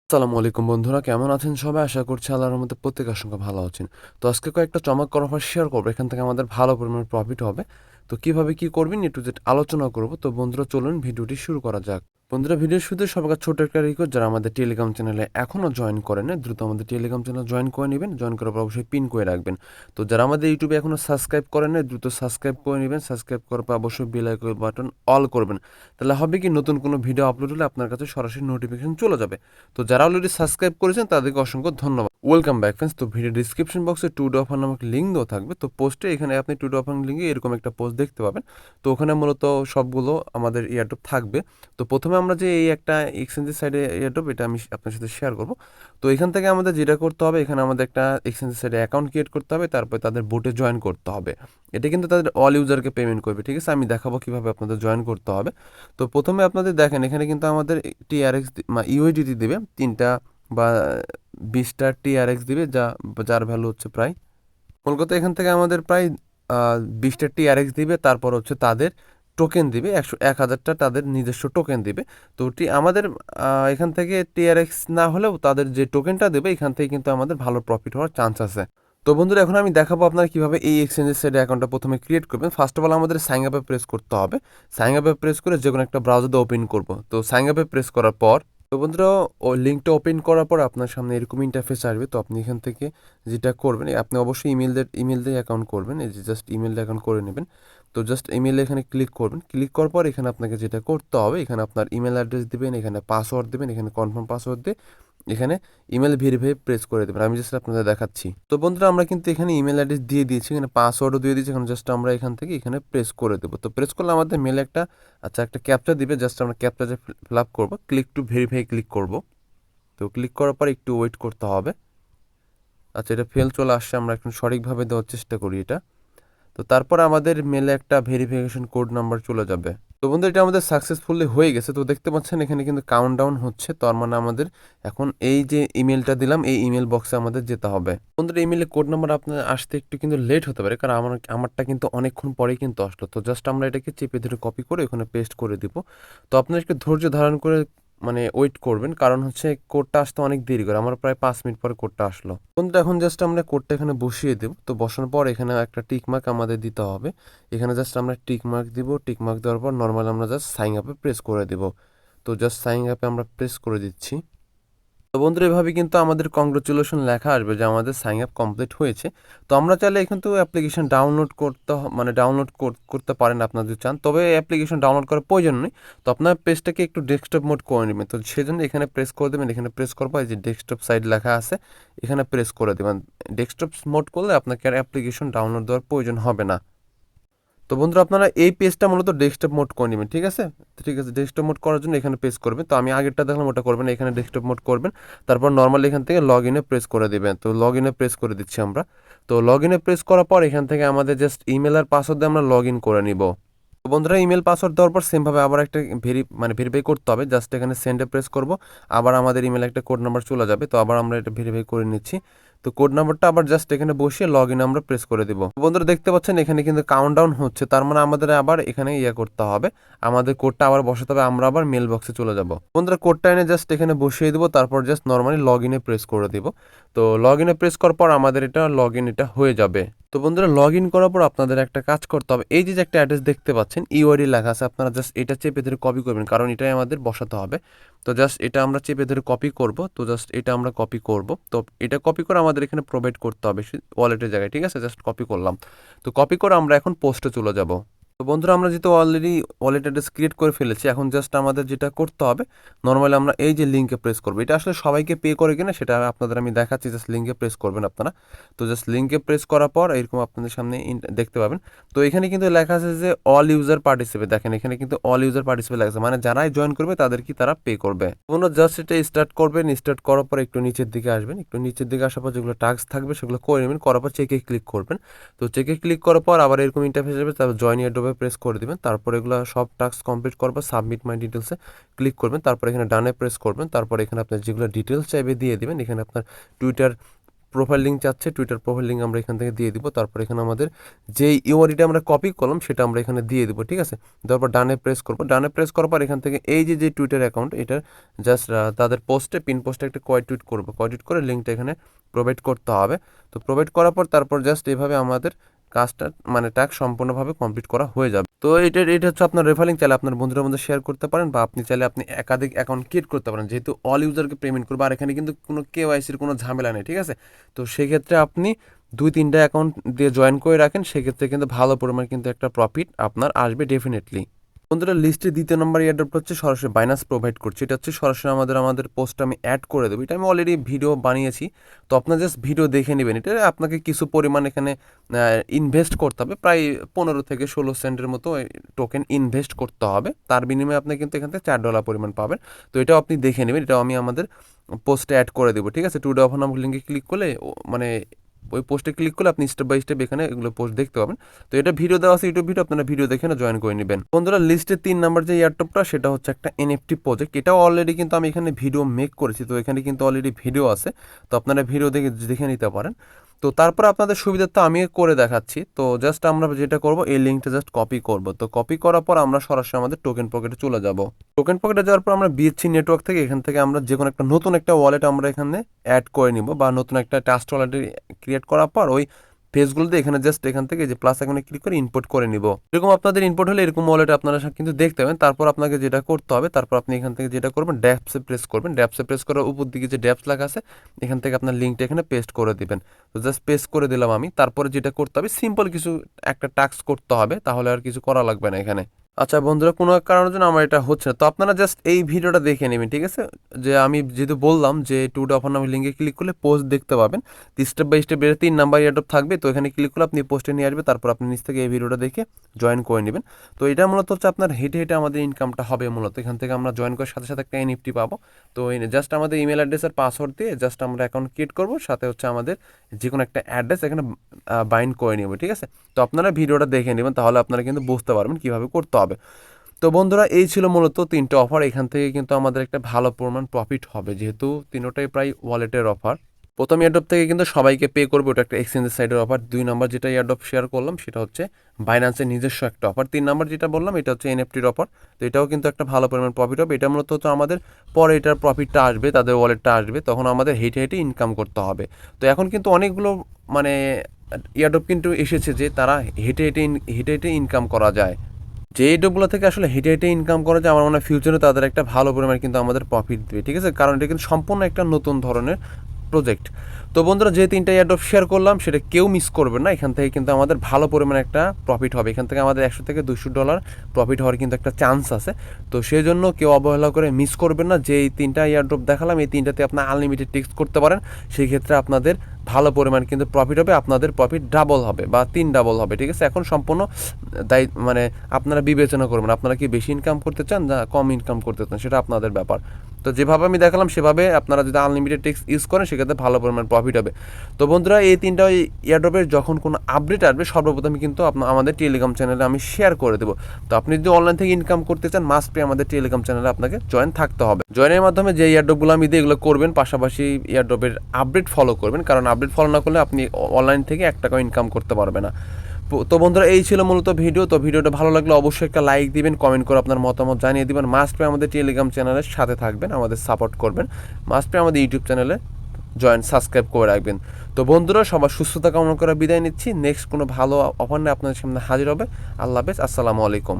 আসসালামু আলাইকুম বন্ধুরা, কেমন আছেন সবাই? আশা করছি আল্লাহর রহমতে প্রত্যেকের সঙ্গে ভালো আছেন। তো আজকে কয়েকটা চমৎকার অফার শেয়ার করবো, এখান থেকে আমাদের ভালো পরিমাণে প্রফিট হবে। তো কিভাবে কি করবেন একটু যেটা আলোচনা করব। তো বন্ধুরা চলুন ভিডিওটি শুরু করা যাক। বন্ধুরা ভিডিওর শুরুতে সবার ছোট একটা রিকোয়েস্ট, যারা আমাদের টেলিগ্রাম চ্যানেলে এখনও জয়েন করেন না দ্রুত আমাদের টেলিগ্রাম চ্যানেল জয়েন করে নেবেন। জয়েন করার পর অবশ্যই পিন করে রাখবেন। তো যারা আমাদের ইউটিউবে এখনও সাবস্ক্রাইব করেন না দ্রুত সাবস্ক্রাইব করে নেবেন। সাবস্ক্রাইব করার পর অবশ্যই বেল আইকন বাটন অল করবেন। তাহলে হবে কি, নতুন কোনো ভিডিও আপলোড হলে আপনার কাছে সরাসরি নোটিফিকেশন চলে যাবে। তো যারা অলরেডি সাবস্ক্রাইব করেছেন তাদেরকে অসংখ্য ধন্যবাদ। Welcome back friends. তো ভিডিও ডিসক্রিপশন বক্সে টু ডে অফার নামক লিঙ্ক দেওয়া থাকবে। তো পোস্টে এখানে আপনি টু ডে অফার লিঙ্কে এরকম একটা পোস্ট দেখতে পাবেন। তো ওখানে মূলত সবগুলো আমাদের এয়ারড্রপ থাকবে। তো প্রথমে আমরা যে এই একটা এক্সচেঞ্জের সাইডে এয়ারড্রপ, এটা আমি আপনার সাথে শেয়ার করব। তো এখান থেকে আমাদের যেটা করতে হবে, এখানে আমাদের একটা এক্সচেঞ্জের সাইডে অ্যাকাউন্ট ক্রিয়েট করতে হবে, তারপরে তাদের বোটে জয়েন করতে হবে। এটা কিন্তু তাদের অল ইউজারকে পেমেন্ট করবে, ঠিক আছে? আমি দেখাবো কীভাবে আপনাদের জয়েন করতে হবে। তো প্রথমে আপনাদের দেখেন, এখানে কিন্তু আমাদের টিআরএক্স ইউএসডিটি দেবে 3টা বা 20টা টিআরএক্স দিবে, যার ভ্যালু হচ্ছে প্রায় কলকাতা। এখান থেকে আমাদের প্রায় 20টা টিআরএক্স দিবে, তারপর হচ্ছে তাদের টোকেন দিবে 1,000টা তাদের নিজস্ব টোকেন দিবে। তো আমাদের এখান থেকে টিআরএক্স না হলেও তাদের যে টোকেনটা দেবে, এখান থেকে কিন্তু আমাদের ভালো প্রফিট হওয়ার চান্স আছে। তো বন্ধুরা এখন আমি দেখাবো আপনারা কীভাবে এই এক্সচেঞ্জের সাইডে অ্যাকাউন্টটা প্রথমে ক্রিয়েট করবেন। ফার্স্ট অফ অল আমাদের সাইন আপে প্রেস করতে হবে। সাইন আপে প্রেস করে যে কোনো একটা ব্রাউজারে ওপেন করব। তো সাইন আপে প্রেস করার পর, তো বন্ধুরা ওই লিঙ্কটা ওপেন করার পর আপনার সামনে এরকম ইন্টারফেস আসবে। তো আপনি এখান থেকে যেটা করবেন, আপনি অবশ্যই ইমেল দিয়ে অ্যাকাউন্ট করবেন। এই যে জাস্ট ইমেল দিয়ে অ্যাকাউন্ট করে নেবেন। তো জাস্ট ইমেলে এখানে ক্লিক করবেন। ক্লিক করার পর এখানে আপনাকে যেটা করতে হবে, এখানে আপনার ইমেল অ্যাড্রেস দেবেন, এখানে পাসওয়ার্ড দেবেন, এখানে কনফার্ম পাসওয়ার্ড দিয়ে এখানে ইমেল ভেরিফাই প্রেস করে দেবেন। আমি জাস্ট আপনাদের দেখাচ্ছি। তো বন্ধুরা আমরা কিন্তু এখানে ইমেল অ্যাড্রেস দিয়ে দিয়েছি, এখানে পাসওয়ার্ডও দিয়ে দিয়েছি। এখন জাস্ট আমরা এখান থেকে এখানে প্রেস করে দেবো। তো প্রেস করলে আমাদের মেলে একটা ক্যাপচা দিবে। জাস্ট আমরা ক্যাপচাটা ফিল আপ করবো। ক্লিক টু ভেরিফাই ক্লিক করব। তো ক্লিক করার পর একটু ওয়েট করতে হবে। আচ্ছা, এটা ফেল চলে আসছে, আমরা এখন সঠিকভাবে দেওয়ার চেষ্টা করি এটা। তো তারপর আমাদের মেলে একটা ভেরিফিকেশন কোড নাম্বার চলে যাবে। তো বন্ধু এটা আমাদের সাকসেসফুলি হয়ে গেছে। তো দেখতে পাচ্ছেন এখানে কিন্তু কাউন্টডাউন হচ্ছে। তার মানে আমাদের এখন এই যে ইমেলটা দিলাম, এই ইমেল বক্সে আমাদের যেতে হবে। বন্ধুরা ইমেলে কোড নাম্বার আপনার আসতে একটু কিন্তু লেট হতে পারে, কারণ আমারটা কিন্তু অনেকক্ষণ পরেই কিন্তু আসলো। তো জাস্ট আমরা এটাকে চেপে ধরে কপি করে ওখানে পেস্ট করে দিব। তো আপনার একটু ধৈর্য ধারণ করে ওয়েট করবেন, কারণ হচ্ছে কোডটা আসতে অনেক দেরি করে। আমার প্রায় 5 মিনিট পরে কোডটা আসলো। বন্ধুরা এখন জাস্ট আমরা কোডটা এখানে বসিয়ে দেব। তো বসানোর পর এখানে একটা টিক মার্ক আমাদের দিতে হবে। এখানে জাস্ট আমরা টিক মার্ক দিব। টিক মার্ক দেওয়ার পর নর্মাল আমরা জাস্ট সাইন আপে প্রেস করে দেব। তো জাস্ট সাইন আপে আমরা প্রেস করে দিচ্ছি। তো বন্ধুরা এভাবে কিন্তু আমাদের কংগ্রাচুলেশন লেখা আসবে যে আমাদের সাইন আপ কমপ্লিট হয়েছে। তো আমরা চাইলে এখান থেকে অ্যাপ্লিকেশন ডাউনলোড ডাউনলোড করতে পারেন আপনারা যদি চান। তবে অ্যাপ্লিকেশন ডাউনলোড করার প্রয়োজন নেই। তো আপনার পেজটাকে একটু ডেস্কটপ মোড করে নেবেন। তো সেজন্য এখানে প্রেস করে দেবেন। এখানে প্রেস করবো, এই যে ডেস্কটপ সাইড লেখা আছে, এখানে প্রেস করে দেবেন। ডেস্কটপ মোড করলে আপনাকে আর অ্যাপ্লিকেশন ডাউনলোড দেওয়ার প্রয়োজন হবে না। তো বন্ধুরা আপনারা এই পেজটা মূলত ডেস্কটপ মোড করে নেবেন, ঠিক আছে? ঠিক আছে, ডেস্কটপ মোড করার জন্য এখানে প্রেস করবেন। তো আমি আগেরটা দেখলাম, ওটা করবেন, এখানে ডেস্কটপ মোড করবেন। তারপর নর্মালি এখান থেকে লগ ইনে প্রেস করে দেবেন। তো লগ ইনে প্রেস করে দিচ্ছি আমরা। তো লগ ইনে প্রেস করার পর এখান থেকে আমাদের জাস্ট ইমেল আর পাসওয়ার্ড দিয়ে আমরা লগ ইন করে নিব। তো বন্ধুরা ইমেল পাসওয়ার্ড দেওয়ার পর সেমভাবে আবার একটা ভেরিফাই করতে হবে। জাস্ট এখানে সেন্ডে প্রেস করব। আবার আমাদের ইমেলে একটা কোড নাম্বার চলে যাবে। তো আবার আমরা এটা ভেরিফাই করে নিচ্ছি। তো কোড নাম্বারটা আবার জাস্ট এখানে বসিয়ে লগ ইন আমরা প্রেস করে দিব। বন্ধুরা দেখতে পাচ্ছেন এখানে কিন্তু কাউন্টডাউন হচ্ছে। তার মানে আমাদের আবার এখানে করতে হবে, আমাদের কোডটা আবার বসাতে হবে। আমরা আবার মেল বক্সে চলে যাব। বন্ধুরা কোডটা এনে জাস্ট এখানে বসিয়ে দিব। তারপর জাস্ট নর্মালি লগ ইনে প্রেস করে দিব। তো লগ ইনে প্রেস করার পর আমাদের এটা লগ ইন এটা হয়ে যাবে। তো বন্ধুরা লগ ইন করার পর আপনাদের একটা কাজ করতে হবে। এই যে একটা অ্যাড্রেস দেখতে পাচ্ছেন ইউআইডি লেখা আছে, আপনারা জাস্ট এটা চেপে ধরে কপি করবেন, কারণ এটাই আমাদের বসাতে হবে। তো জাস্ট এটা আমরা চেপে ধরে কপি করব। তো জাস্ট এটা আমরা কপি করব। তো এটা কপি করে আমাদের এখানে প্রোভাইড করতে হবে ওয়ালেটের জায়গায়, ঠিক আছে? জাস্ট কপি করলাম। তো কপি করে আমরা এখন পোস্টে চলে যাব। তো বন্ধুরা আমরা যেহেতু অলরেডি ওয়ালেট অ্যাড্রেস ক্রিয়েট করে ফেলেছি, এখন জাস্ট আমাদের যেটা করতে হবে, নর্মালি আমরা এই যে লিঙ্কে প্রেস করবো। এটা আসলে সবাইকে পে করে কিনা সেটা আপনাদের আমি দেখাচ্ছি। জাস্ট লিঙ্কে প্রেস করবেন আপনারা। তো জাস্ট লিঙ্কে প্রেস করার পর এরকম আপনাদের সামনে দেখতে পাবেন। তো এখানে কিন্তু লেখা আছে যে অল ইউজার পার্টিসিপেট। দেখেন এখানে কিন্তু অল ইউজার পার্টিসিপেট লেখা আছে, মানে যারাই জয়েন করবে তাদের কি তারা পে করবে। তোমরা জাস্ট এটা স্টার্ট করবেন। স্টার্ট করার পর একটু নিচের দিকে আসবেন। একটু নিচের দিকে আসার পর যেগুলো টাস্ক থাকবে সেগুলো করে নেবেন। করার পর চেকে ক্লিক করবেন। তো চেকে ক্লিক করার পর আবার এরকম ইন্টারফেস যাবে। তারপর জয়েন এয়ারড্রপে প্রেস করে দিবেন। তারপর এগুলো সব টাস্ক কমপ্লিট করবার সাবমিট মাই ডিটেলসে ক্লিক করবেন। তারপর এখানে ডানে প্রেস করবেন। তারপর এখানে আপনার যেগুলো ডিটেলস চাইবে দিয়ে দিবেন। এখানে আপনার টুইটার প্রোফাইল লিঙ্ক চাচ্ছে, টুইটার প্রোফাইল লিঙ্ক আমরা এখান থেকে দিয়ে দিব। তারপর এখানে আমাদের যেই ইউআরইটা আমরা কপি করলাম সেটা আমরা এখানে দিয়ে দিব, ঠিক আছে। তারপর ডানে প্রেস করবো, ডানে প্রেস করার পর এখান থেকে এই যে টুইটার অ্যাকাউন্ট, এটার জাস্ট তাদের পোস্টে পিন পোস্টে একটা টুইট করবো, টুইট করে লিঙ্কটা এখানে প্রোভাইড করতে হবে। তো প্রোভাইড করার পর তারপর জাস্ট এভাবে আমাদের কাজটা মানে টাস্ক সম্পূর্ণভাবে কমপ্লিট করা হয়ে যাবে। তো এটা হচ্ছে আপনার রেফারিং, চাইলে আপনার বন্ধুদের মধ্যে শেয়ার করতে পারেন, বা আপনি চাইলে আপনি একাধিক অ্যাকাউন্ট ক্রিয়েট করতে পারেন, যেহেতু অল ইউজারকে পেমেন্ট করবে। আর এখানে কিন্তু কোনো কেওয়াইসির কোনো ঝামেলা নেই, ঠিক আছে। তো সেক্ষেত্রে আপনি 2-3টা অ্যাকাউন্ট দিয়ে জয়েন করে রাখেন, সেক্ষেত্রে কিন্তু ভালো পরিমাণ কিন্তু একটা প্রফিট আপনার আসবে ডেফিনেটলি। বন্ধুরা, লিস্টে 2য় নম্বর এয়ারড্রপ হচ্ছে সরাসরি বাইন্যান্স প্রোভাইড করছে। এটা হচ্ছে সরাসরি আমাদের পোস্টে আমি অ্যাড করে দেবো। এটা আমি অলরেডি ভিডিও বানিয়েছি, তো আপনার জাস্ট ভিডিও দেখে নেবেন। এটা আপনাকে কিছু পরিমাণ এখানে ইনভেস্ট করতে হবে, প্রায় 15 থেকে 16 সেন্টের মতো টোকেন ইনভেস্ট করতে হবে। তার বিনিময়ে আপনি কিন্তু এখান থেকে $4 পরিমাণ পাবেন। তো এটাও আপনি দেখে নেবেন, এটাও আমি আমাদের পোস্টে অ্যাড করে দেবো, ঠিক আছে। টুডে অফার নামক লিঙ্কে ক্লিক করলে মানে ওই পোস্টে ক্লিক করলে আপনি স্টেপ বাই স্টেপ এখানে এগুলো পোস্ট দেখতে পাবেন। তো এটা ভিডিও দেওয়া আছে, ইউটিউব ভিডিও, আপনারা ভিডিও দেখে না জয়েন করে নেবেন। বন্ধুরা, লিস্টে 3 নাম্বার যে এয়ারড্রপটা, সেটা হচ্ছে একটা এনএফটি প্রজেক্ট। এটাও অলরেডি কিন্তু আমি এখানে ভিডিও মেক করেছি, তো এখানে কিন্তু অলরেডি ভিডিও আছে, তো আপনারা ভিডিও দেখে নিতে পারেন। তো তারপর আপনাদের সুবিধার্থে আমি করে দেখাচ্ছি। তো জাস্ট আমরা যেটা করব, এই লিঙ্কটা জাস্ট কপি করব। তো কপি করার পর আমরা সরাসরি আমাদের টোকেন পকেটে চলে যাব। টোকেন পকেটে যাওয়ার পর আমরা বিএসসি নেটওয়ার্ক থেকে এখান থেকে আমরা যে কোনো একটা নতুন একটা ওয়ালেট আমরা এখানে অ্যাড করে নিব, বা নতুন একটা ট্রাস্ট ওয়ালেট ক্রিয়েট করার পর ওই পেজগুলোতে এখানে জাস্ট এখান থেকে যে প্লাস আইকনে ক্লিক করে ইনপুট করে নিব। এরকম আপনাদের ইনপুট হলে এরকম ওয়ালেট আপনারা কিন্তু দেখতে পাবেন। তারপর আপনাকে যেটা করতে হবে, তারপর আপনি এখান থেকে যেটা করবেন, ড্যাপসে প্রেস করবেন। ড্যাপসে প্রেস করার উপর দিকে যে ড্যাপস লেখা আছে, এখান থেকে আপনার লিঙ্কটা এখানে পেস্ট করে দিবেন। তো জাস্ট পেস্ট করে দিলাম আমি। তারপরে যেটা করতে হবে, সিম্পল কিছু একটা টাস্ক করতে হবে, তাহলে আর কিছু করা লাগবে না এখানে। আচ্ছা বন্ধুরা, কোনো এক কারণের জন্য আমার এটা হচ্ছে না, তো আপনারা জাস্ট এই ভিডিওটা দেখে নেবেন, ঠিক আছে। যে আমি যেহেতু বললাম যে টুডে অফার নামে লিঙ্কে ক্লিক করলে পোস্ট দেখতে পাবেন, step by step 3 number airdrop থাকবে। তো এখানে ক্লিক করলে আপনি পোস্টে নিয়ে আসবে, তারপর আপনি নিচ থেকে এই ভিডিওটা দেখে জয়েন করে নেবেন। তো এটা মূলত হচ্ছে আপনার হেঁটে হেঁটে আমাদের ইনকামটা হবে মূলত। এখান থেকে আমরা জয়েন করার সাথে সাথে একটা এনএফটি পাবো। তো জাস্ট আমাদের ইমেল অ্যাড্রেস আর পাসওয়ার্ড দিয়ে জাস্ট আমরা অ্যাকাউন্ট ক্রিয়েট করবো, সাথে হচ্ছে আমাদের যে কোনো একটা অ্যাড্রেস এখানে বাইন্ড করে নেব, ঠিক আছে। তো আপনারা ভিডিওটা দেখে নেবেন, তাহলে আপনারা কিন্তু বুঝতে পারবেন কীভাবে করতে হবে। তো বন্ধুরা, এই ছিল মূলত 3টে অফার। এখান থেকে কিন্তু আমাদের একটা ভালো পরিমাণ প্রফিট হবে, যেহেতু 3টাই প্রায় ওয়ালেটের অফার। প্রথম এয়ারড্রপ থেকে কিন্তু সবাইকে পে করবে, ওটা একটা এক্সচেঞ্জের সাইডের অফার। 2 নাম্বার যেটা এয়ারড্রপ শেয়ার করলাম, সেটা হচ্ছে বাইন্যান্সের নিজস্ব একটা অফার। 3 নাম্বার যেটা বললাম, এটা হচ্ছে এনএফটির অফার। তো এটাও কিন্তু একটা ভালো পরিমাণ প্রফিট হবে। এটা মূলত হচ্ছে আমাদের পরে এটার প্রফিটটা আসবে, তাদের ওয়ালেটটা আসবে, তখন আমাদের হেঁটে হেঁটে ইনকাম করতে হবে। তো এখন কিন্তু অনেকগুলো মানে এয়ারড্রপ কিন্তু এসেছে যে তারা হেঁটে হেঁটে হেঁটে হেঁটে ইনকাম করা যায়। যে এডগুলো থেকে আসলে হেঁটে হেঁটে ইনকাম করা যায়, আমার মনে হয় ফিউচারে তাদের একটা ভালো পরিমাণ কিন্তু আমাদের প্রফিট দেবে, ঠিক আছে। কারণ এটা কিন্তু সম্পূর্ণ একটা নতুন ধরনের প্রজেক্ট। তো বন্ধুরা, যে 3টা এয়ারড্রপ শেয়ার করলাম, সেটা কেউ মিস করবে না। এখান থেকে কিন্তু আমাদের ভালো পরিমাণে একটা প্রফিট হবে। এখান থেকে আমাদের $100 থেকে $200 প্রফিট হওয়ার কিন্তু একটা চান্স আছে। তো সেই জন্য কেউ অবহেলা করে মিস করবেন না। যে এই 3টা এয়ারড্রপ দেখালাম, এই 3টাতে আপনার আনলিমিটেড টেক্সট করতে পারেন। সেই ক্ষেত্রে আপনাদের ভালো পরিমাণ কিন্তু প্রফিট হবে, আপনাদের প্রফিট ডাবল হবে বা 3 ডাবল হবে, ঠিক আছে। এখন সম্পূর্ণ মানে আপনারা বিবেচনা করবেন, আপনারা কি বেশি ইনকাম করতে চান না কম ইনকাম করতে চান, সেটা আপনাদের ব্যাপার। তো যেভাবে আমি দেখালাম সেভাবে আপনারা যদি আনলিমিটেড টেক্সট ইউজ করেন, সেক্ষেত্রে ভালো পরিমাণ প্রফিট হবে। তো বন্ধুরা, এই 3টা এয়ারড্রপের যখন কোনো আপডেট আসবে, সর্বপ্রথম কিন্তু আমাদের টেলিগ্রাম চ্যানেলে আমি শেয়ার করে দেবো। তো আপনি যদি অনলাইন থেকে ইনকাম করতে চান, মাস্ট বি আমাদের টেলিগ্রাম চ্যানেলে আপনাকে জয়েন থাকতে হবে। জয়েনের মাধ্যমে যে এয়ারড্রপগুলো আমি দিই, এগুলো করবেন, পাশাপাশি এয়ারড্রপের আপডেট ফলো করবেন, কারণ আপডেট ফলো না করলে আপনি অনলাইন থেকে $1 ইনকাম করতে পারবে না। তো বন্ধুরা, এই ছিল মূলত ভিডিও। তো ভিডিওটা ভালো লাগলে অবশ্যই একটা লাইক দিবেন, কমেন্ট করে আপনার মতামত জানিয়ে দিবেন। মাস্ট বি আমাদের টেলিগ্রাম চ্যানেলের সাথে থাকবেন, আমাদের সাপোর্ট করবেন। মাস্ট বি আমাদের ইউটিউব চ্যানেলে সাবস্ক্রাইব করে রাখবেন। তো বন্ধুরা, সবার সুস্থতা কামনা করে বিদায় নিচ্ছি। নেক্সট কোনো ভালো অফার নিয়ে আপনাদের সামনে হাজির হবে। আল্লাহ হাফেজ, আসসালামু আলাইকুম।